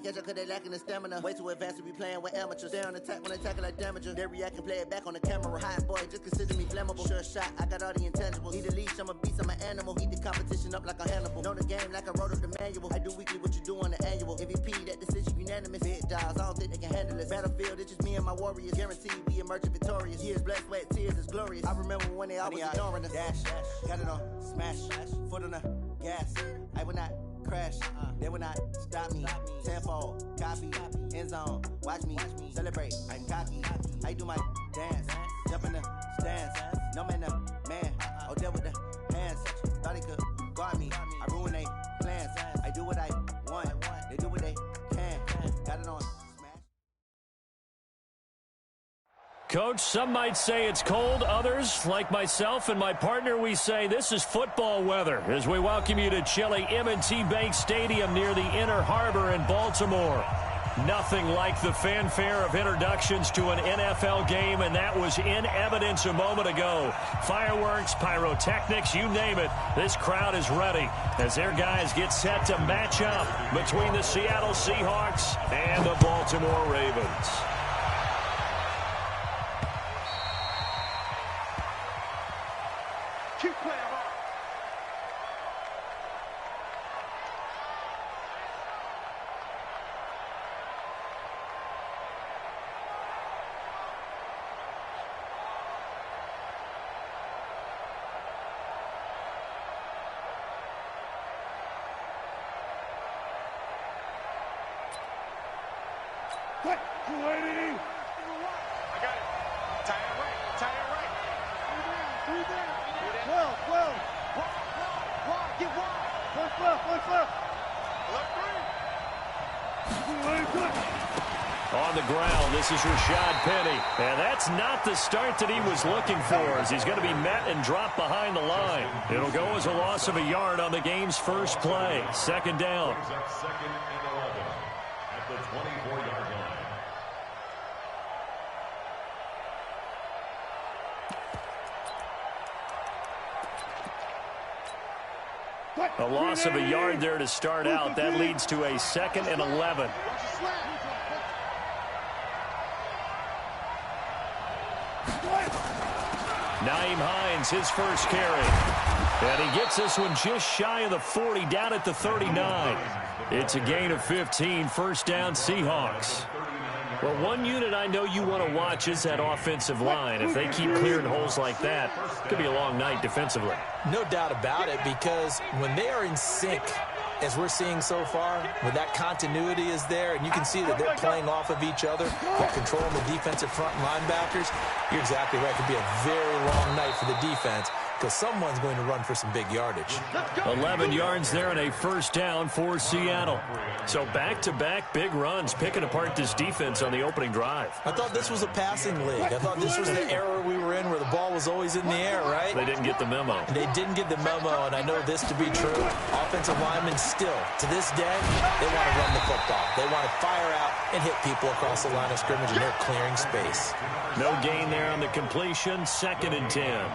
can't catch up cause they lacking the stamina. Way too advanced to be playing with amateurs. Stay on attack when attacking like damager. They react and play it back on the camera. Hot boy, just consider me flammable. Sure shot, I got all the intangibles. Need a leash, I'm a beast, I'm an animal. Eat the competition up like a Hannibal. Know the game like I wrote up the manual. I do weekly what you do on the annual. MVP, that decision unanimous. Big dogs, I don't think they can handle it. Battlefield, it's just me and my warriors. Guaranteed we emerge victorious. Years, blood, sweat, tears is glorious. I remember when they always ignoring us. Dash, got it on, smash, foot on the gas. I will not crash, they will not stop me. Tenfold, copy, end zone, watch me celebrate. I'm cocky, I do my dance, jump in the stands. No man, man, oh there with the hands. Thought he could guard me, I ruin they plans. I do what I want, they do what they can. Got it on. Coach, some might say it's cold. Others, like myself and my partner, we say this is football weather as we welcome you to chilly M&T Bank Stadium near the Inner Harbor in Baltimore. Nothing like the fanfare of introductions to an NFL game, and that was in evidence a moment ago. Fireworks, pyrotechnics, you name it. This crowd is ready as their guys get set to match up between the Seattle Seahawks and the Baltimore Ravens. Keep playing hard. What? 280. I got it. Tie it right. Tie it right. Three down. 12. Wide. Get wide. One foot. Left three. On the ground, this is Rashad Penny. And that's not the start that he was looking for, as he's going to be met and dropped behind the line. It'll go as a loss of a yard on the game's first play. Second down. Second and 11 at the 24-yard line. A loss of a yard there to start out. That leads to a second and 11. Nyheim Hines, his first carry. And he gets this one just shy of the 40, down at the 39. It's a gain of 15, first down Seahawks. Well, one unit I know you want to watch is that offensive line. If they keep clearing holes like that, it could be a long night defensively. No doubt about it, because when they are in sync, as we're seeing so far, when that continuity is there, and you can see that they're playing off of each other, they're controlling the defensive front linebackers, you're exactly right. It could be a very long night for the defense, because someone's going to run for some big yardage. 11 yards there and a first down for Seattle. So back-to-back big runs, picking apart this defense on the opening drive. I thought this was a passing league. I thought this was the era we were in where the ball was always in the air, right? They didn't get the memo. They didn't get the memo, and I know this to be true. Offensive linemen still, to this day, they want to run the football. They want to fire out and hit people across the line of scrimmage, and they're clearing space. No gain there on the completion, second and 10.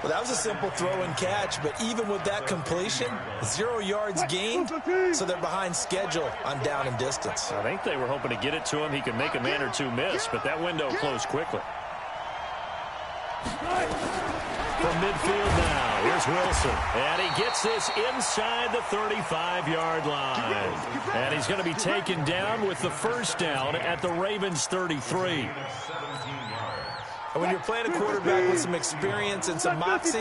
Well, that was a simple throw and catch, but even with that completion, 0 yards gained, so they're behind schedule on down and distance. I think they were hoping to get it to him. He could make a man or two miss, but that window closed quickly. From midfield now, here's Wilson. And he gets this inside the 35-yard line. And he's going to be taken down with the first down at the Ravens' 33. And when you're playing a quarterback with some experience and some moxie,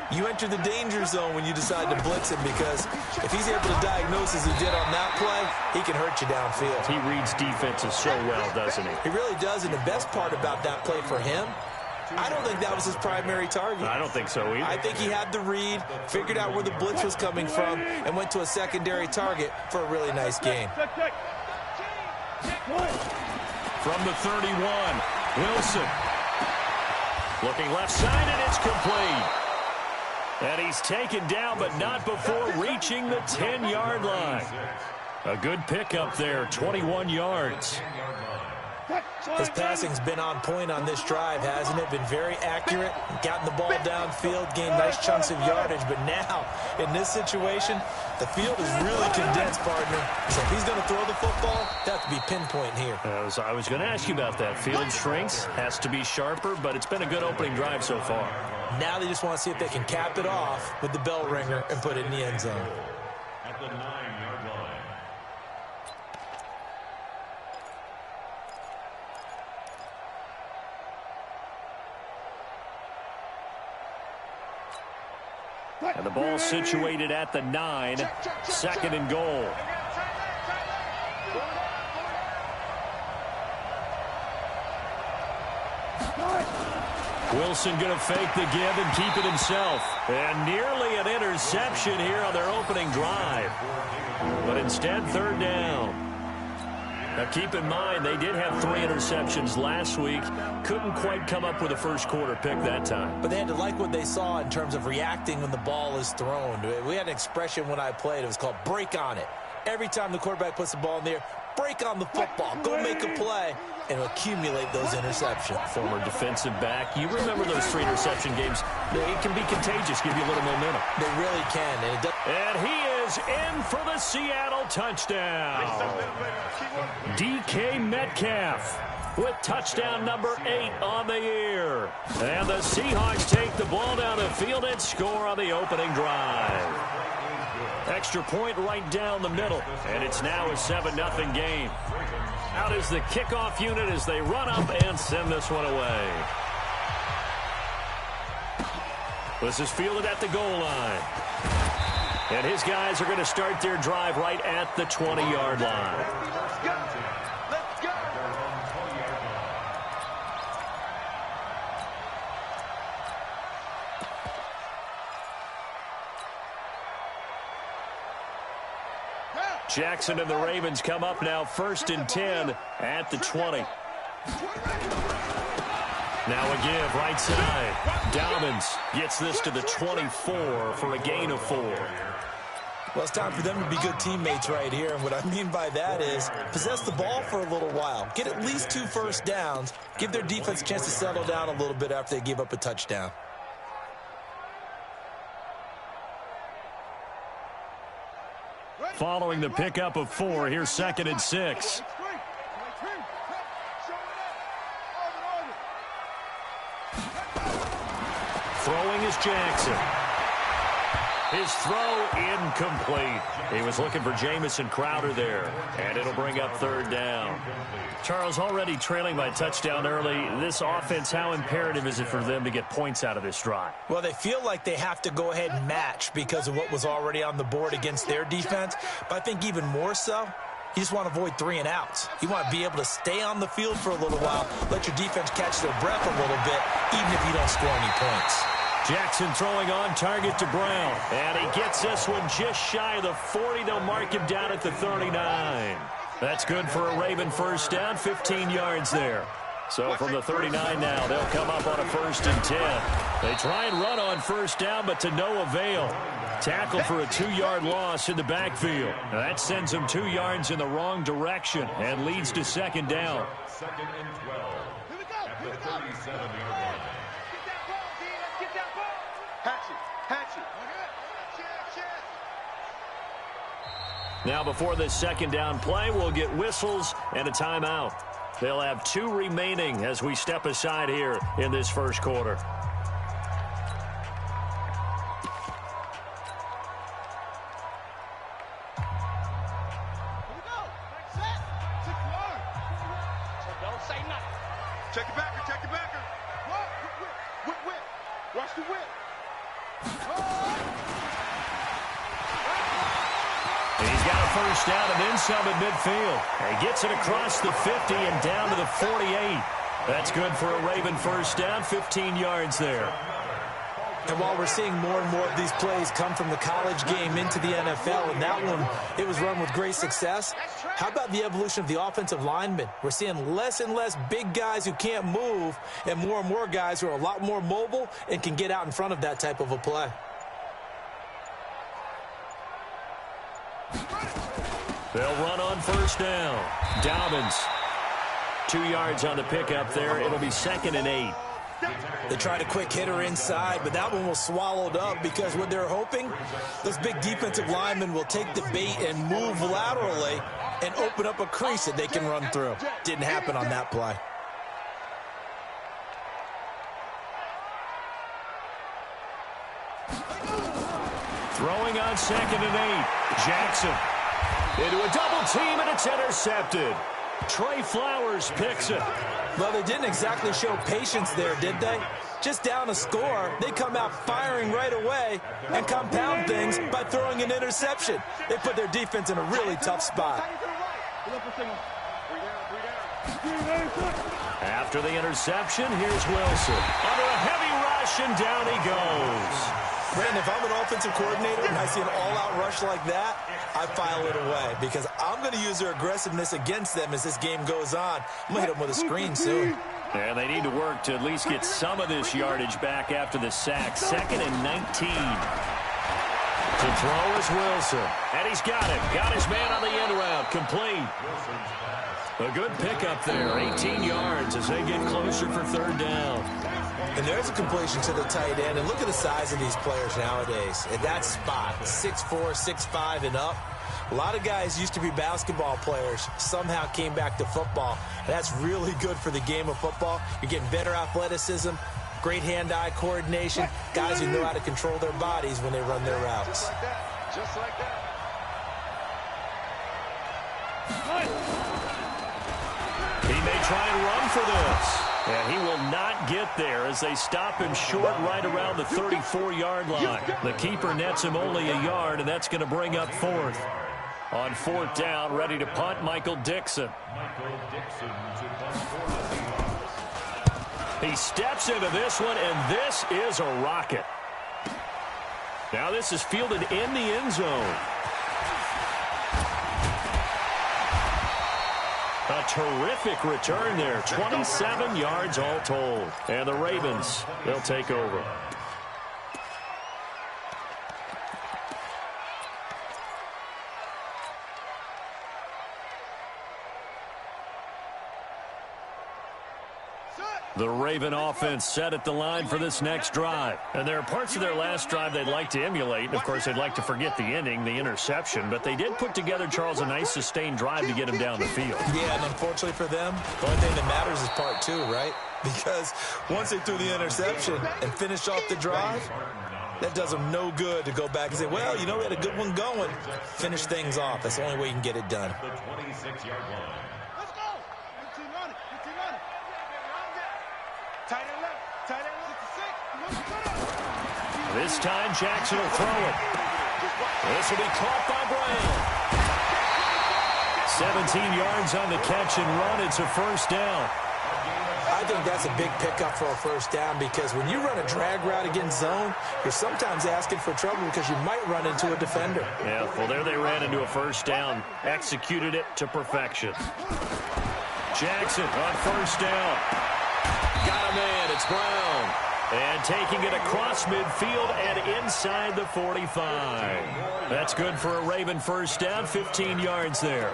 you enter the danger zone when you decide to blitz him, because if he's able to diagnose as he did on that play, he can hurt you downfield. He reads defenses so well, doesn't he? He really does, and the best part about that play for him, I don't think that was his primary target. I don't think so either. I think he had the read, figured out where the blitz was coming from, and went to a secondary target for a really nice gain. From the 31, Wilson. Looking left side, and it's complete. And he's taken down, but not before reaching the 10-yard line. A good pickup there, 21 yards. His passing's been on point on this drive, hasn't it? Been very accurate, gotten the ball downfield, gained nice chunks of yardage. But now, in this situation, the field is really condensed, partner. So if he's going to throw the football, That to be pinpoint here. I was going to ask you about that. Field shrinks, has to be sharper, but it's been a good opening drive so far. Now they just want to see if they can cap it off with the bell ringer and put it in the end zone. At the 9-yard line. And the ball situated at the 9, 2nd and goal. Wilson going to fake the give and keep it himself. And nearly an interception here on their opening drive. But instead, 3rd down. Now, keep in mind, they did have 3 interceptions last week. Couldn't quite come up with a first quarter pick that time. But they had to like what they saw in terms of reacting when the ball is thrown. We had an expression when I played. It was called break on it. Every time the quarterback puts the ball in the air, break on the football. Go make a play and accumulate those interceptions. Former defensive back. You remember those 3 interception games. It can be contagious, give you a little momentum. They really can. And he is in for the Seattle touchdown. DK Metcalf with touchdown number 8 on the year. And the Seahawks take the ball down the field and score on the opening drive. Extra point right down the middle, and it's now a 7-0 game. Out is the kickoff unit as they run up and send this one away. This is fielded at the goal line. And his guys are going to start their drive right at the 20-yard line. Jackson and the Ravens come up now 1st and 10 at the 20. Now a give right side. Dobbins gets this to the 24 for a gain of 4. Well, it's time for them to be good teammates right here. And what I mean by that is possess the ball for a little while. Get at least 2 first downs. Give their defense a chance to settle down a little bit after they give up a touchdown. Following the pickup of 4, here's 2nd and 6. Throwing is Jackson. His throw incomplete. He was looking for Jamison Crowder there, and it'll bring up 3rd down. Charles, already trailing by touchdown early. This offense, how imperative is it for them to get points out of this drive? Well, they feel like they have to go ahead and match because of what was already on the board against their defense. But I think even more so, you just want to avoid 3 and outs. You want to be able to stay on the field for a little while, let your defense catch their breath a little bit, even if you don't score any points. Jackson throwing on target to Brown. And he gets this one just shy of the 40. They'll mark him down at the 39. That's good for a Raven first down, 15 yards there. So from the 39 now, they'll come up on a 1st and 10. They try and run on first down, but to no avail. Tackle for a 2-yard loss in the backfield. Now that sends them 2 yards in the wrong direction and leads to 2nd down. 2nd and 12. At the 37-yard line. Now before this 2nd down play, we'll get whistles and a timeout. They'll have 2 remaining as we step aside here in this first quarter. Check it backer, check it backer. Whip. Watch the whip. He's got a first down and then some at midfield. He gets it across the 50 and down to the 48. That's good for a Raven first down, 15 yards there. And while we're seeing more and more of these plays come from the college game into the NFL, and that one, it was run with great success, how about the evolution of the offensive linemen? We're seeing less and less big guys who can't move and more guys who are a lot more mobile and can get out in front of that type of a play. They'll run on first down. Dobbins, 2 yards on the pickup there. It'll be 2nd and 8. They tried a quick hitter inside, but that one was swallowed up because what they're hoping, those big defensive linemen will take the bait and move laterally and open up a crease that they can run through. Didn't happen on that play. Throwing on 2nd and 8. Jackson into a double team, and it's intercepted. Trey Flowers picks it. Well, they didn't exactly show patience there, did they? Just down a score, they come out firing right away and compound things by throwing an interception. They put their defense in a really tough spot. After the interception, here's Wilson. Under a heavy rush, and down he goes. Brandon, if I'm an offensive coordinator and I see an all-out rush like that, I file it away because I'm going to use their aggressiveness against them as this game goes on. I'm going to hit them with a screen soon. And they need to work to at least get some of this yardage back after the sack. 2nd and 19. To throw is Wilson. And he's got it. Got his man on the end route. Complete. A good pickup there. 18 yards as they get closer for 3rd down. And there's a completion to the tight end. And look at the size of these players nowadays. At that spot, 6'4", 6'5", and up. A lot of guys used to be basketball players, somehow came back to football. That's really good for the game of football. You're getting better athleticism, great hand-eye coordination, guys who know how to control their bodies when they run their routes. Just like that. He may try and run for this. And he will not get there as they stop him short right around the 34-yard line. The keeper nets him only a yard, and that's going to bring up 4th. On 4th down, ready to punt, Michael Dixon. He steps into this one, and this is a rocket. Now this is fielded in the end zone. A terrific return there. 27 yards all told. And the Ravens, they'll take over. The Raven offense set at the line for this next drive. And there are parts of their last drive they'd like to emulate. And, of course, they'd like to forget the ending, the interception. But they did put together, Charles, a nice sustained drive to get him down the field. Yeah, and unfortunately for them, the only thing that matters is part 2, right? Because once they threw the interception and finished off the drive, that does them no good to go back and say, well, you know, we had a good one going. Finish things off. That's the only way you can get it done. The 26-yard line. This time, Jackson will throw it. This will be caught by Brown. 17 yards on the catch and run. It's a 1st down. I think that's a big pickup for a 1st down because when you run a drag route against zone, you're sometimes asking for trouble because you might run into a defender. Yeah, well, there they ran into a 1st down. Executed it to perfection. Jackson on 1st down. Got a man. It's Brown. And taking it across midfield and inside the 45. That's good for a Raven 1st down. 15 yards there.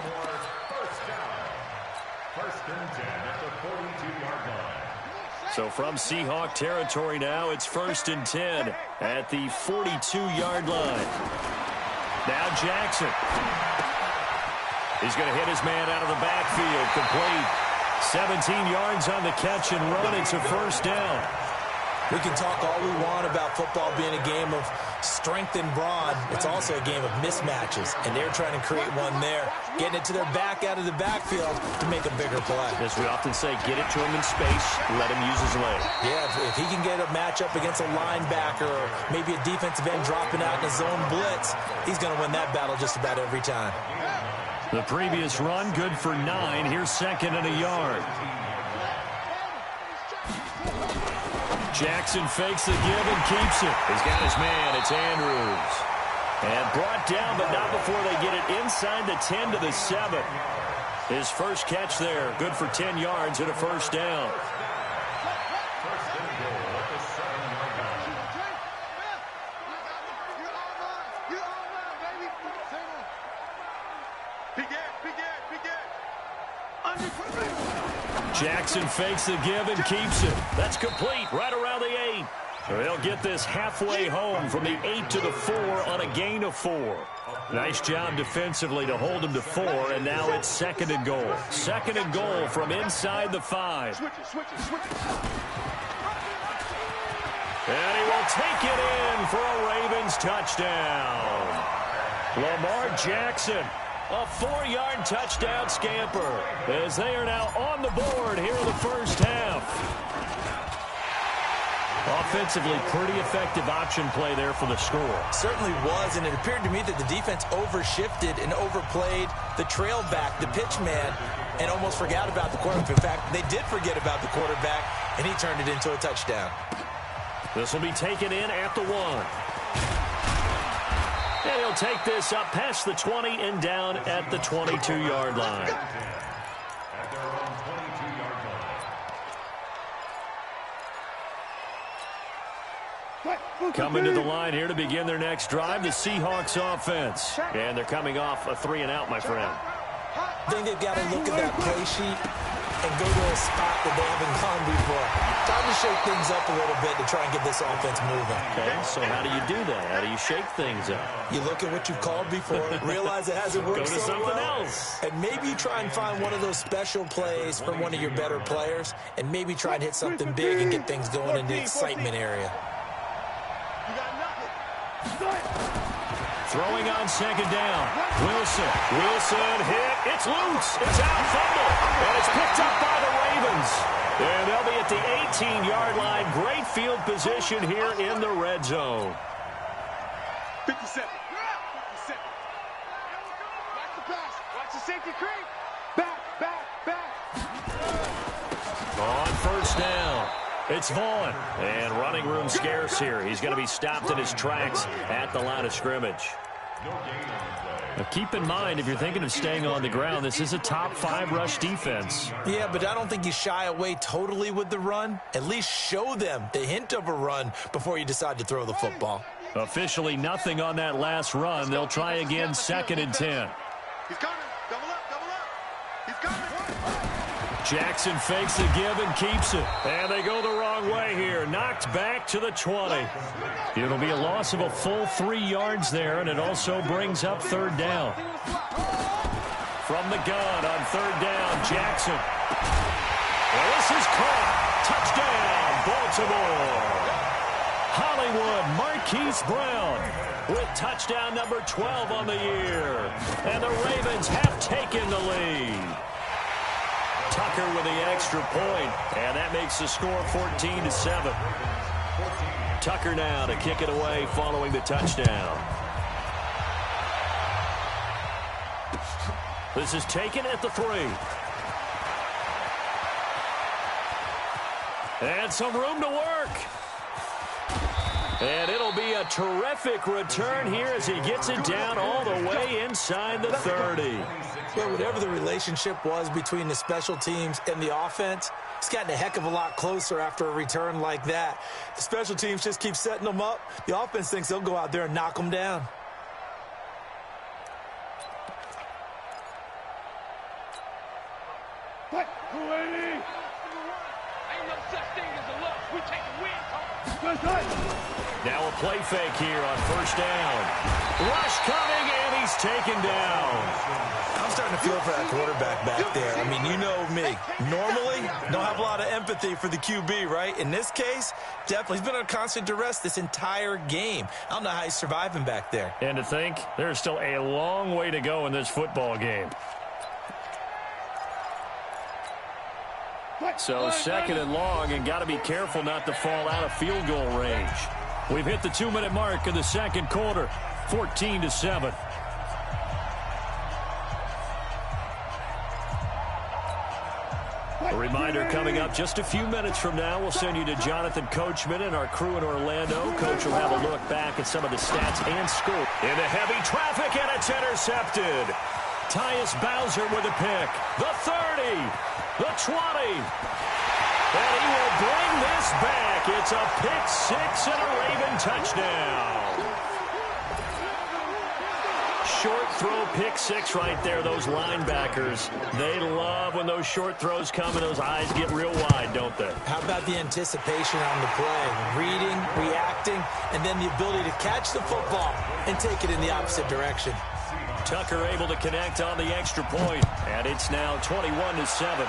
1st and 10 at the 42-yard line. So from Seahawk territory now, it's 1st and 10 at the 42-yard line. Now Jackson. He's going to hit his man out of the backfield. Complete. 17 yards on the catch and run. It's a 1st down. We can talk all we want about football being a game of strength and brawn. It's also a game of mismatches, and they're trying to create one there, getting it to their back out of the backfield to make a bigger play. As we often say, get it to him in space, let him use his leg. Yeah, if he can get a matchup against a linebacker or maybe a defensive end dropping out in a zone blitz, he's going to win that battle just about every time. The previous run, good for 9. Here's 2nd and a yard. Jackson fakes the give and keeps it. He's got his man. It's Andrews. And brought down, but not before they get it inside the 10 to the 7. His first catch there, good for 10 yards and a 1st down. Jackson fakes the give and keeps it. That's complete right around the 8. They'll get this halfway home from the 8 to the 4 on a gain of 4. Nice job defensively to hold him to 4, and now it's 2nd and goal. 2nd and goal from inside the 5. And he will take it in for a Ravens touchdown. Lamar Jackson, a 4-yard touchdown scamper, as they are now on the board here in the first half. Offensively, pretty effective option play there for the score. Certainly was, and it appeared to me that the defense overshifted and overplayed the trail back, the pitch man, and almost forgot about the quarterback. In fact, they did forget about the quarterback, and he turned it into a touchdown. This will be taken in at the 1. And he'll take this up past the 20 and down at the 22-yard line. Coming to the line here to begin their next drive, the Seahawks offense. And they're coming off a 3-and-out, my friend. I think they've got to look at that play sheet and go to a spot that they haven't gone before. Time to shake things up a little bit to try and get this offense moving. Okay, so how do you do that? How do you shake things up? You look at what you've called before, realize it hasn't worked so so something well, else. and maybe you try and find one of those special plays from one of your better players, and maybe try and hit something big and get things going in the excitement area. Throwing on 2nd down. Wilson hit. It's loose. It's out, fumble. And it's picked up by the Ravens. And they'll be at the 18-yard line. Great field position here in the red zone. 57. 57. Watch the pass. Watch the safety creep. Back. On 1st down. It's Vaughn. And running room scarce here. He's going to be stopped in his tracks at the line of scrimmage. Now keep in mind, if you're thinking of staying on the ground, this is a top 5 rush defense. Yeah, but I don't think you shy away totally with the run. At least show them the hint of a run before you decide to throw the football. Officially nothing on that last run. They'll try again 2nd and 10. He's coming. Double up. He's coming. Jackson fakes the give and keeps it. And they go the wrong way here. Knocked back to the 20. It'll be a loss of a full 3 yards there, and it also brings up 3rd down. From the gun on 3rd down, Jackson. Well, this is caught. Touchdown, Baltimore. Hollywood Marquise Brown with touchdown number 12 on the year. And the Ravens have taken the lead. Tucker with the extra point, and that makes the score 14-7. Tucker now to kick it away following the touchdown. This is taken at the 3. And some room to work. And it'll be a terrific return here as he gets it down all the way inside the 30. Well, whatever the relationship was between the special teams and the offense, it's gotten a heck of a lot closer after a return like that. The special teams just keep setting them up. The offense thinks they'll go out there and knock them down. Ain't no such thing as a loss. We take a win. Now a play fake here on 1st down. Rush coming, and he's taken down. I'm starting to feel for that quarterback back there. I mean, you know me. Normally, don't have a lot of empathy for the QB, right? In this case, definitely. He's been under constant duress this entire game. I don't know how he's surviving back there. And to think, there's still a long way to go in this football game. So 2nd and long, and got to be careful not to fall out of field goal range. We've hit the 2-minute mark in the 2nd quarter, 14-7. A reminder coming up just a few minutes from now. We'll send you to Jonathan Coachman and our crew in Orlando. Coach will have a look back at some of the stats and score. Into heavy traffic, and it's intercepted. Tyus Bowser with a pick. The 30. The 20. And he will bring this back. It's a pick 6 and a Raven touchdown. short throw pick six right there. Those linebackers, they love when those short throws come and those eyes get real wide, don't they? How about the anticipation on the play? Reading, reacting, and then the ability to catch the football and take it in the opposite direction. Tucker able to connect on the extra point, and it's now 21-7.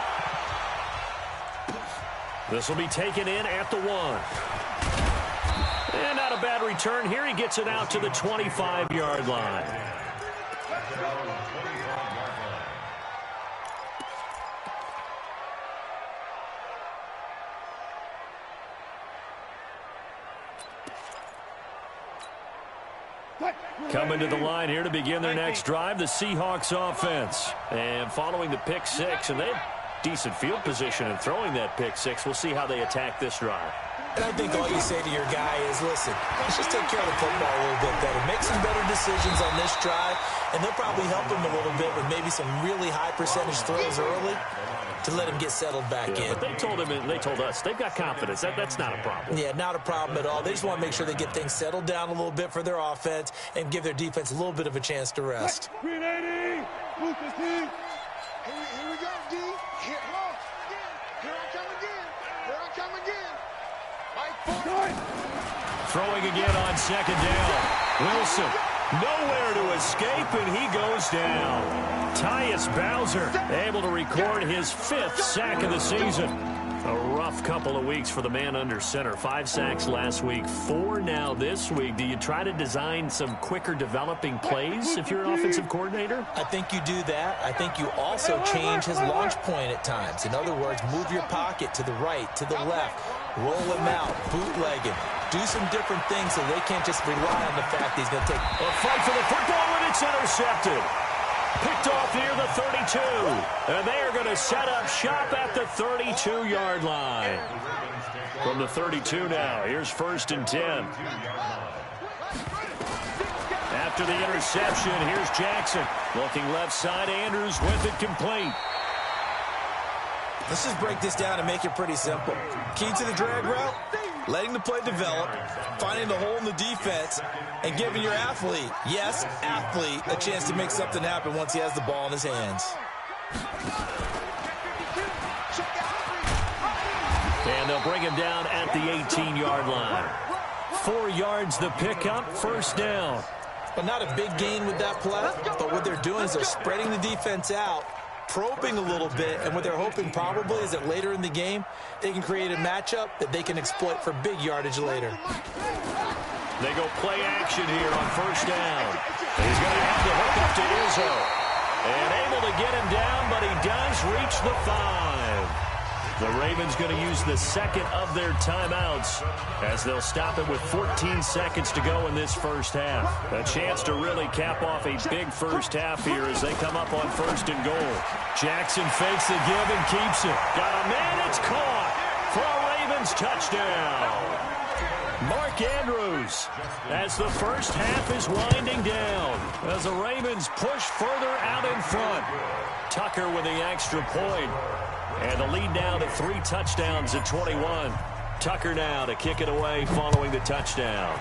This will be taken in at the 1. And not a bad return here. He gets it out to the 25-yard line. Coming to the line here to begin their next drive, the Seahawks offense. And following the pick six, and they have decent field position in throwing that pick six. We'll see how they attack this drive. And I think all you say to your guy is, listen, let's just take care of the football a little bit better. Make some better decisions on this drive, and they'll probably help him a little bit with maybe some really high percentage throws early to let him get settled back in. But they told him, and they told us, they've got confidence. That's not a problem. Yeah, not a problem at all. They just want to make sure they get things settled down a little bit for their offense and give their defense a little bit of a chance to rest. 380. Lucas, D. Here we go, D. Here I come again. Here I come again. Throwing again on second down. Wilson, nowhere to escape, and he goes down. Tyus Bowser able to record his 5th sack of the season. A rough couple of weeks for the man under center. 5 sacks last week, 4 now this week. Do you try to design some quicker developing plays if you're an offensive coordinator? I think you do that. I think you also change his launch point at times. In other words, move your pocket to the right, to the left, roll him out, bootleg him. Do some different things so they can't just rely on the fact that he's going to take a fight for the football, and it's intercepted. Picked off near the 32. And they are going to set up shop at the 32-yard line. From the 32 now, here's 1st and 10. After the interception, here's Jackson. Looking left side, Andrews with it complete. Let's just break this down and make it pretty simple. Key to the drag route, letting the play develop, finding the hole in the defense, and giving your athlete, yes, athlete, a chance to make something happen once he has the ball in his hands. And they'll bring him down at the 18-yard line. 4 yards the pickup, 1st down. But not a big gain with that play, but what they're doing is they're spreading the defense out, probing a little bit, and what they're hoping probably is that later in the game, they can create a matchup that they can exploit for big yardage later. They go play action here on 1st down. He's going to have to hook up to Izzo. And able to get him down, but he does reach the 5. The Ravens going to use the 2nd of their timeouts as they'll stop it with 14 seconds to go in this first half. A chance to really cap off a big first half here as they come up on 1st and goal. Jackson fakes the give and keeps it. Got a man, it's caught for a Ravens touchdown. Mark Andrews as the first half is winding down as the Ravens push further out in front. Tucker with the extra point. And the lead now to 3 touchdowns at 21. Tucker now to kick it away following the touchdown.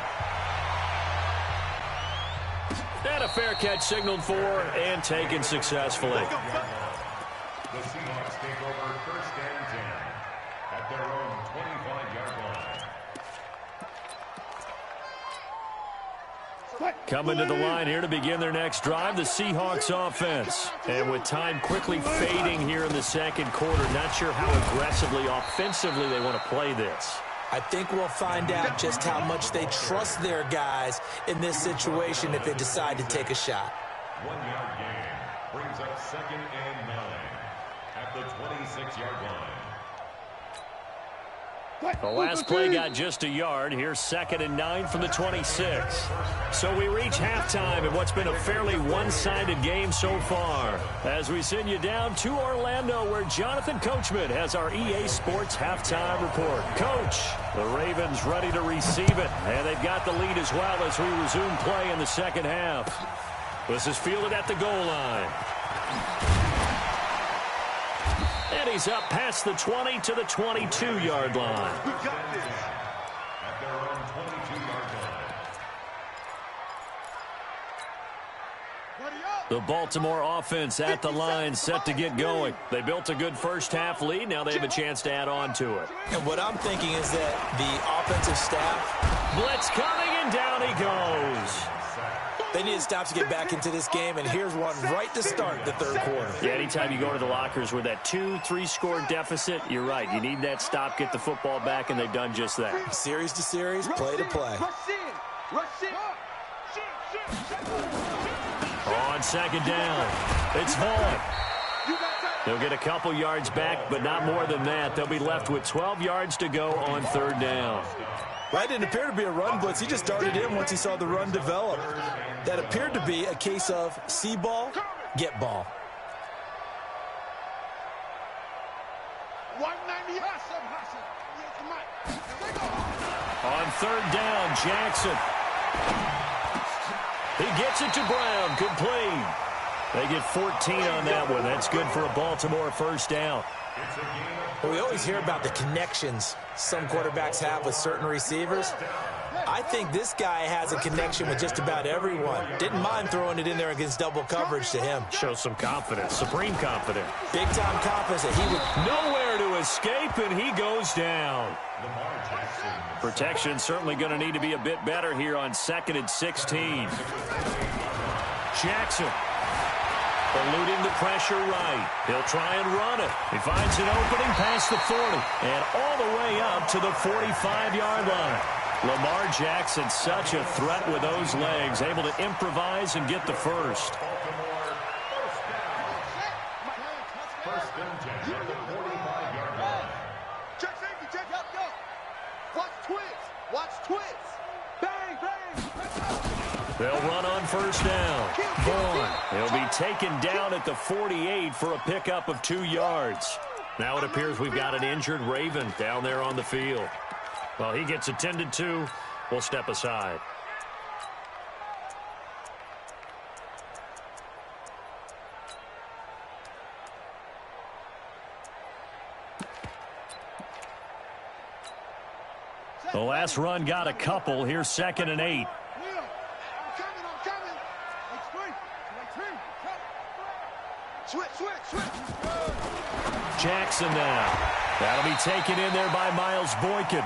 And a fair catch signaled for and taken successfully. The Seahawks take over 1st and 10 at their own 25-yard line. Coming to the line here to begin their next drive, the Seahawks offense. And with time quickly fading here in the 2nd quarter, not sure how aggressively, offensively they want to play this. I think we'll find out just how much they trust their guys in this situation if they decide to take a shot. 1-yard gain brings up 2nd and 9 at the 26-yard line. The last play got just a yard. Here's 2nd and 9 from the 26. So we reach halftime in what's been a fairly one-sided game so far. As we send you down to Orlando, where Jonathan Coachman has our EA Sports halftime report. Coach, the Ravens ready to receive it, and they've got the lead as well as we resume play in the 2nd half. This is fielded at the goal line. And he's up past the 20 to the 22-yard line. We got this. At their own 22-yard The Baltimore offense at the line, set to get going. They built a good first-half lead. Now they have a chance to add on to it. And what I'm thinking is that the offensive staff... Blitz coming, and down he goes. They need to stop to get back into this game, and here's one right to start the third quarter. Yeah, anytime you go to the lockers with that 2-3 score deficit, you're right. You need that stop, get the football back, and they've done just that. Series to series, play to play. On second down, it's Vaughn. They'll get a couple yards back, but not more than that. They'll be left with 12 yards to go on third down. That didn't appear to be a run blitz. He just darted in once he saw the run develop. That appeared to be a case of see ball, get ball. On third down, Jackson. He gets it to Brown, complete. They get 14 on that one. That's good for a Baltimore first down. We always hear about the connections some quarterbacks have with certain receivers. I think this guy has a connection with just about everyone. Didn't mind throwing it in there against double coverage to him. Shows some confidence, supreme confidence. Big-time confidence that he would... Nowhere to escape, and he goes down. Protection certainly going to need to be a bit better here on 2nd and 16. Jackson. Eluding the pressure right. He'll try and run it. He finds an opening past the 40 and all the way up to the 45-yard line. Lamar Jackson, such a threat with those legs, able to improvise and get the first. First and 10 at the 45-yard line. Check safety, check up, go. Watch twist. Watch twist. Bang, bang. They'll run on first down. Vaughn. He'll be taken down at the 48 for a pickup of 2 yards. Now it appears we've got an injured Raven down there on the field. Well, he gets attended to. We'll step aside. The last run got a couple. Here's 2nd and 8. Jackson now. That'll be taken in there by Miles Boykin.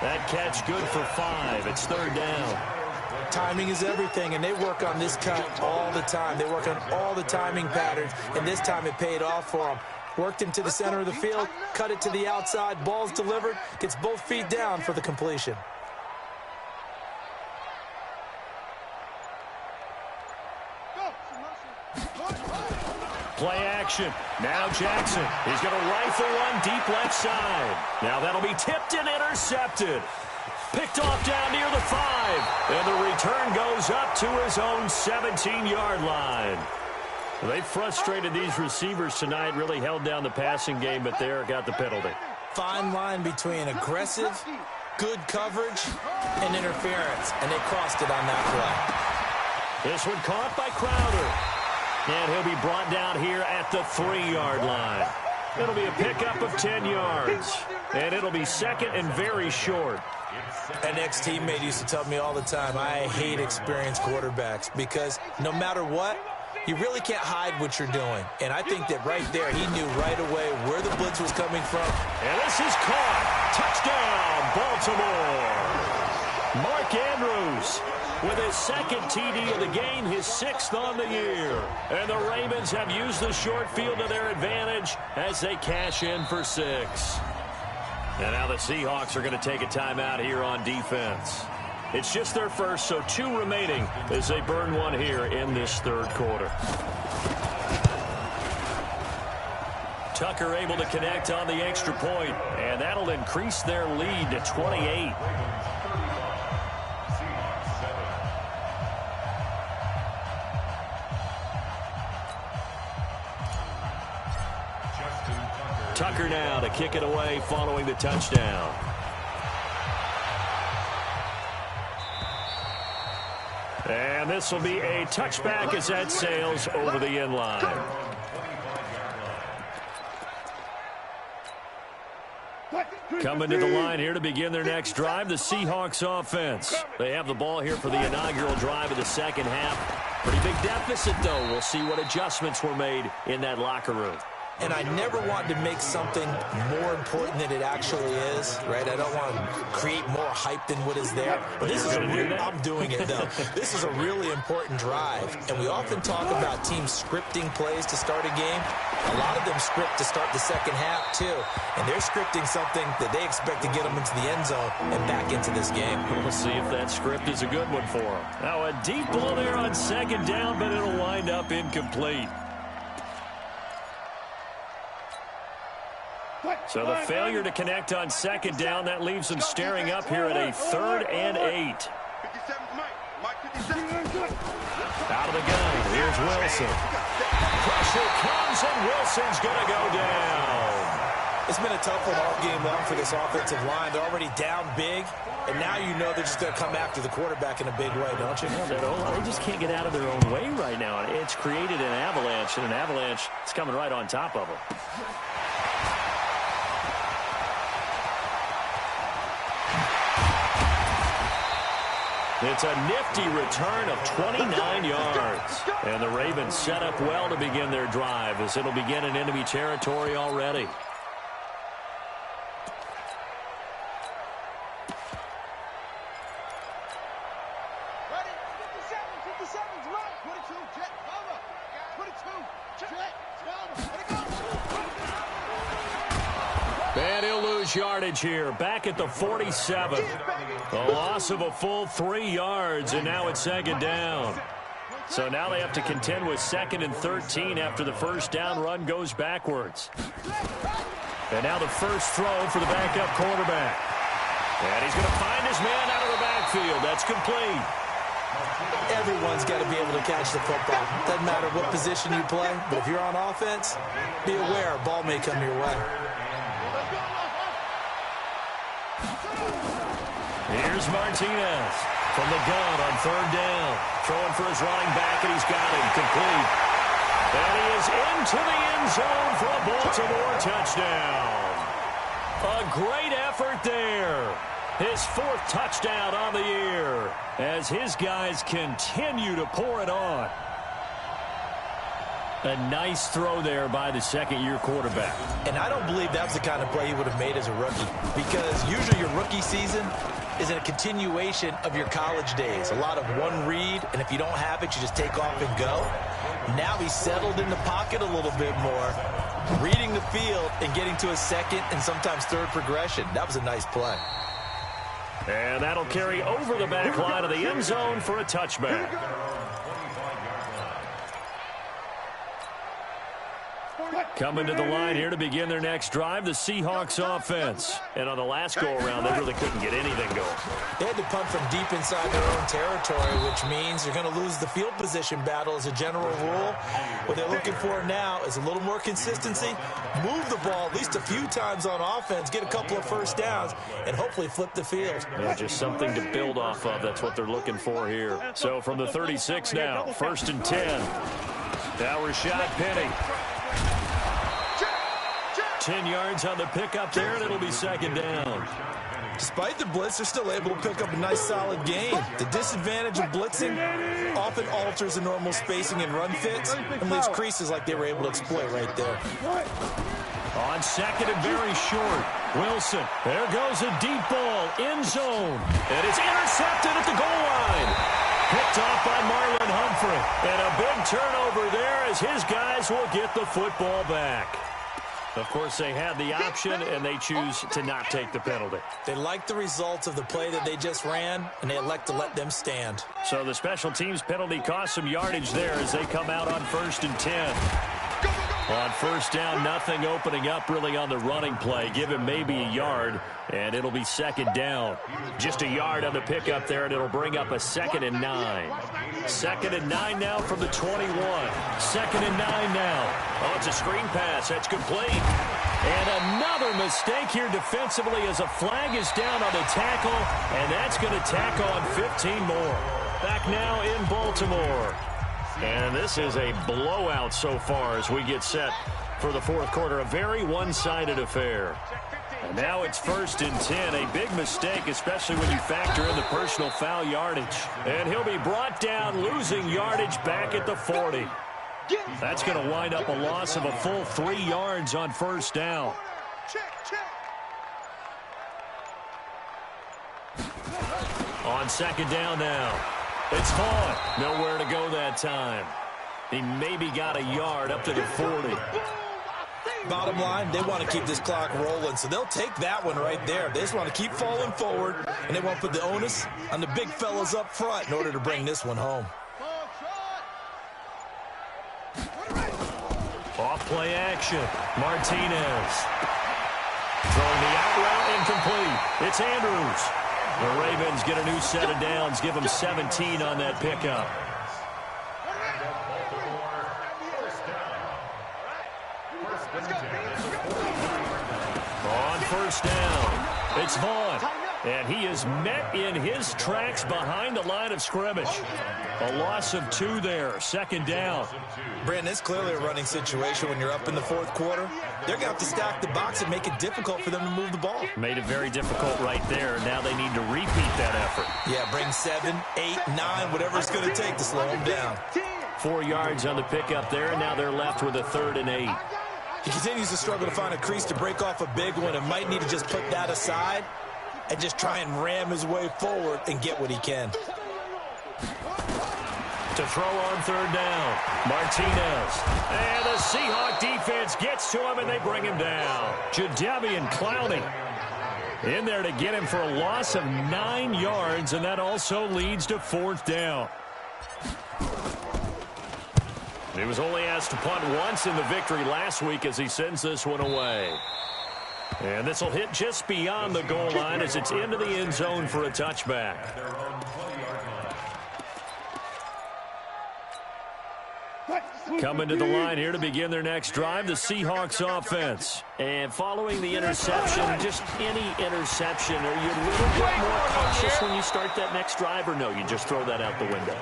That catch good for 5. It's third down. Timing is everything, and they work on this cut all the time. They work on all the timing patterns, and this time it paid off for them. Worked him to the center of the field, cut it to the outside, ball's delivered, gets both feet down for the completion. Play action. Now Jackson. He's going to rifle one deep left side. Now that'll be tipped and intercepted. Picked off down near the 5. And the return goes up to his own 17-yard line. They frustrated these receivers tonight, really held down the passing game, but there got the penalty. Fine line between aggressive, good coverage, and interference, and they crossed it on that play. This one caught by Crowder. And he'll be brought down here at the 3-yard line. It'll be a pickup of 10 yards. And it'll be second and very short. An ex-teammate used to tell me all the time, I hate experienced quarterbacks because no matter what, you really can't hide what you're doing. And I think that right there, he knew right away where the blitz was coming from. And this is caught. Touchdown, Baltimore. Mark Andrews with his 2nd TD of the game, his 6th on the year. And the Ravens have used the short field to their advantage as they cash in for 6. And now the Seahawks are going to take a timeout here on defense. It's just their first, so 2 remaining as they burn one here in this third quarter. Tucker able to connect on the extra point, and that'll increase their lead to 28. Tucker now to kick it away following the touchdown. And this will be a touchback as that sails over the end line. Coming to the line here to begin their next drive, the Seahawks offense. They have the ball here for the inaugural drive of the second half. Pretty big deficit, though. We'll see what adjustments were made in that locker room. And I never want to make something more important than it actually is, right? I don't want to create more hype than what is there. But this is I'm doing it, though. This is a really important drive. And we often talk about teams scripting plays to start a game. A lot of them script to start the second half, too. And they're scripting something that they expect to get them into the end zone and back into this game. We'll see if that script is a good one for them. Now, a deep ball there on second down, but it'll wind up incomplete. So the failure to connect on second down, that leaves them staring up here at a 3rd and 8. Out of the gun, here's Wilson. Pressure comes, and Wilson's going to go down. It's been a tough one all game long for this offensive line. They're already down big, and now you know they're just going to come after the quarterback in a big way, don't you? They just can't get out of their own way right now. It's created an avalanche, and an avalanche is coming right on top of them. It's a nifty return of 29 yards. And the Ravens set up well to begin their drive as it'll begin in enemy territory already. Ready? 57, right. 22, jet, cover. 22, jet, cover. Let it go. And he'll lose yardage here, back at the 47. A loss of a full 3 yards, and now it's second down. So now they have to contend with 2nd and 13 after the first down run goes backwards. And now the first throw for the backup quarterback. And he's going to find his man out of the backfield. That's complete. Everyone's got to be able to catch the football. Doesn't matter what position you play, but if you're on offense, be aware a ball may come your way. Here's Martinez from the gun on 3rd down. Throwing for his running back, and he's got him complete. And he is into the end zone for a Baltimore touchdown. A great effort there. His 4th touchdown on the year as his guys continue to pour it on. A nice throw there by the second-year quarterback. And I don't believe that's the kind of play he would have made as a rookie, because usually your rookie season is a continuation of your college days. A lot of one read, and if you don't have it, you just take off and go. Now he's settled in the pocket a little bit more, reading the field and getting to a second and sometimes third progression. That was a nice play. And that'll carry over the back line of the end zone for a touchback. Coming to the line here to begin their next drive, the Seahawks offense. And on the last go-around, they really couldn't get anything going. They had to punt from deep inside their own territory, which means they're going to lose the field position battle as a general rule. What they're looking for now is a little more consistency, move the ball at least a few times on offense, get a couple of first downs, and hopefully flip the field. Yeah, just something to build off of. That's what they're looking for here. So from the 36 now, 1st and 10. Now Rashad Penny. 10 yards on the pickup there, and it'll be second down. Despite the blitz, they're still able to pick up a nice, solid gain. The disadvantage of blitzing often alters the normal spacing and run fits and leaves creases like they were able to exploit right there. On second and very short, Wilson. There goes a deep ball, end zone. And it's intercepted at the goal line. Picked off by Marlon Humphrey. And a big turnover there as his guys will get the football back. Of course, they had the option, and they choose to not take the penalty. They like the results of the play that they just ran, and they elect to let them stand. So the special teams penalty cost some yardage there as they come out on 1st and 10. On first down, nothing opening up really on the running play. Give him maybe a yard, and it'll be second down. Just a yard on the pickup there, and it'll bring up a 2nd and 9. 2nd and 9 now from the 21. 2nd and 9 now. Oh, it's a screen pass. That's complete. And another mistake here defensively as a flag is down on the tackle, and that's going to tack on 15 more. Back now in Baltimore. And this is a blowout so far as we get set for the 4th quarter. A very one-sided affair. And now it's 1st and 10. A big mistake, especially when you factor in the personal foul yardage. And he'll be brought down, losing yardage back at the 40. That's going to wind up a loss of a full 3 yards on 1st down. On 2nd down now. It's Vaughn. Nowhere to go that time. He maybe got a yard up to the 40. Bottom line, they want to keep this clock rolling, so they'll take that one right there. They just want to keep falling forward, and they want to put the onus on the big fellas up front in order to bring this one home. Off-play action. Martinez. Throwing the out route incomplete. It's Andrews. The Ravens get a new set of downs. Give them 17 on that pickup. On 1st down, it's Vaughn. And he is met in his tracks behind the line of scrimmage. A loss of 2 there. 2nd down. Brandon, it's clearly a running situation when you're up in the 4th quarter. They're going to have to stack the box and make it difficult for them to move the ball. Made it very difficult right there. Now they need to repeat that effort. Yeah, bring 7, 8, 9, whatever it's going to take to slow them down. 4 yards on the pickup there. Now they're left with a 3rd and 8. He continues to struggle to find a crease to break off a big one and might need to just put that aside and just try and ram his way forward and get what he can. To throw on 3rd down, Martinez. And the Seahawk defense gets to him, and they bring him down. Jadeveon Clowney in there to get him for a loss of 9 yards, and that also leads to 4th down. He was only asked to punt once in the victory last week as he sends this one away. And this will hit just beyond the goal line as it's into the end zone for a touchback. Coming to the line here to begin their next drive, the Seahawks offense. And following the interception, just any interception, are you a little bit more cautious when you start that next drive, or no, you just throw that out the window?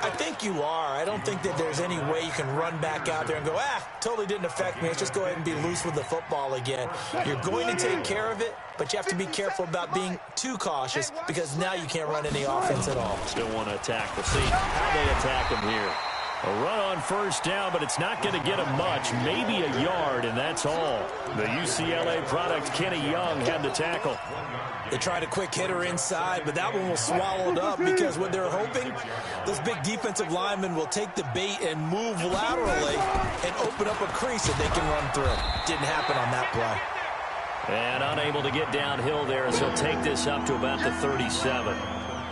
I think you are. I don't think that there's any way you can run back out there and go, totally didn't affect me. Let's just go ahead and be loose with the football again. You're going to take care of it, but you have to be careful about being too cautious because now you can't run any offense at all. Still want to attack. We'll see how they attack him here. A run on 1st down, but it's not going to get him much. Maybe a yard, and that's all. The UCLA product, Kenny Young, had the tackle. They tried a quick hitter inside, but that one was swallowed up because what they're hoping, those big defensive linemen will take the bait and move laterally and open up a crease that they can run through. Didn't happen on that play. And unable to get downhill there, so he'll take this up to about the 37.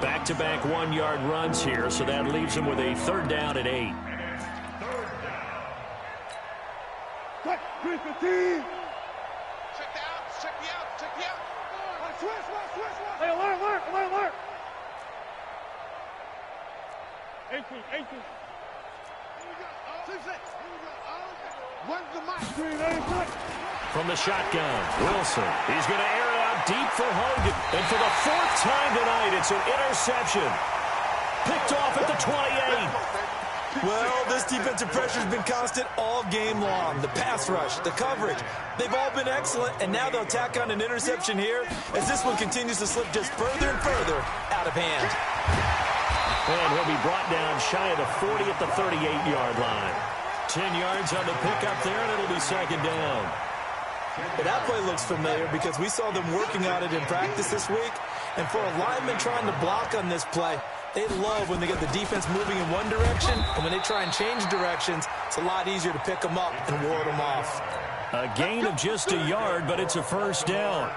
Back-to-back 1-yard runs here, so that leaves him with a 3rd down and 8. Hey, alert. 18. From the shotgun, Wilson. He's going to air it out deep for Hogan. And for the 4th time tonight, it's an interception. Picked off at the 28. Well, this defensive pressure has been constant all game long. The pass rush, the coverage, they've all been excellent, and now they'll tack on an interception here as this one continues to slip just further and further out of hand. And he'll be brought down shy of the 40 at the 38-yard line. 10 yards on the pickup there, and it'll be 2nd down. But that play looks familiar because we saw them working on it in practice this week. And for a lineman trying to block on this play, they love when they get the defense moving in one direction. And when they try and change directions, it's a lot easier to pick them up and ward them off. A gain of just a yard, but it's a 1st down.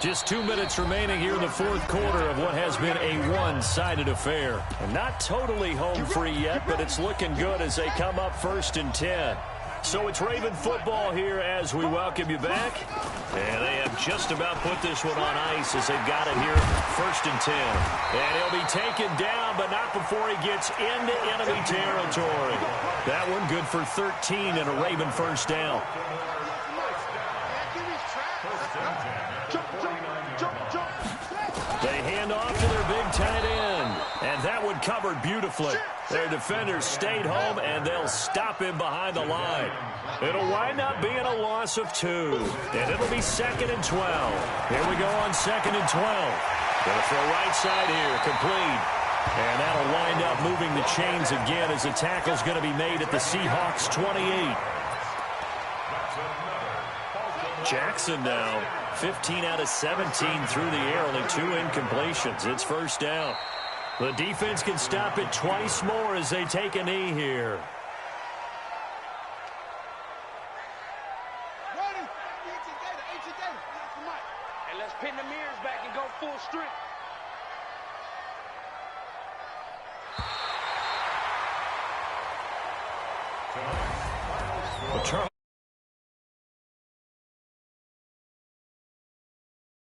Just 2 minutes remaining here in the 4th quarter of what has been a one-sided affair. And not totally home free yet, but it's looking good as they come up 1st and 10. So it's Raven football here as we welcome you back. And they have just about put this one on ice as they've got it here 1st and 10. And he'll be taken down, but not before he gets into enemy territory. That one good for 13 and a Raven 1st down. They hand off to their big tight end. And that would cover covered beautifully. Their defenders stayed home, and they'll stop him behind the line. It'll wind up being a loss of 2, and it'll be 2nd and 12. Here we go on 2nd and 12. Going to throw right side here, complete. And that'll wind up moving the chains again as the tackle's going to be made at the Seahawks 28. Jackson now 15 out of 17 through the air, only 2 incompletions. It's first down. The defense can stop it twice more as they take a knee here. And let's pin the mirrors back and go full strength. A turn.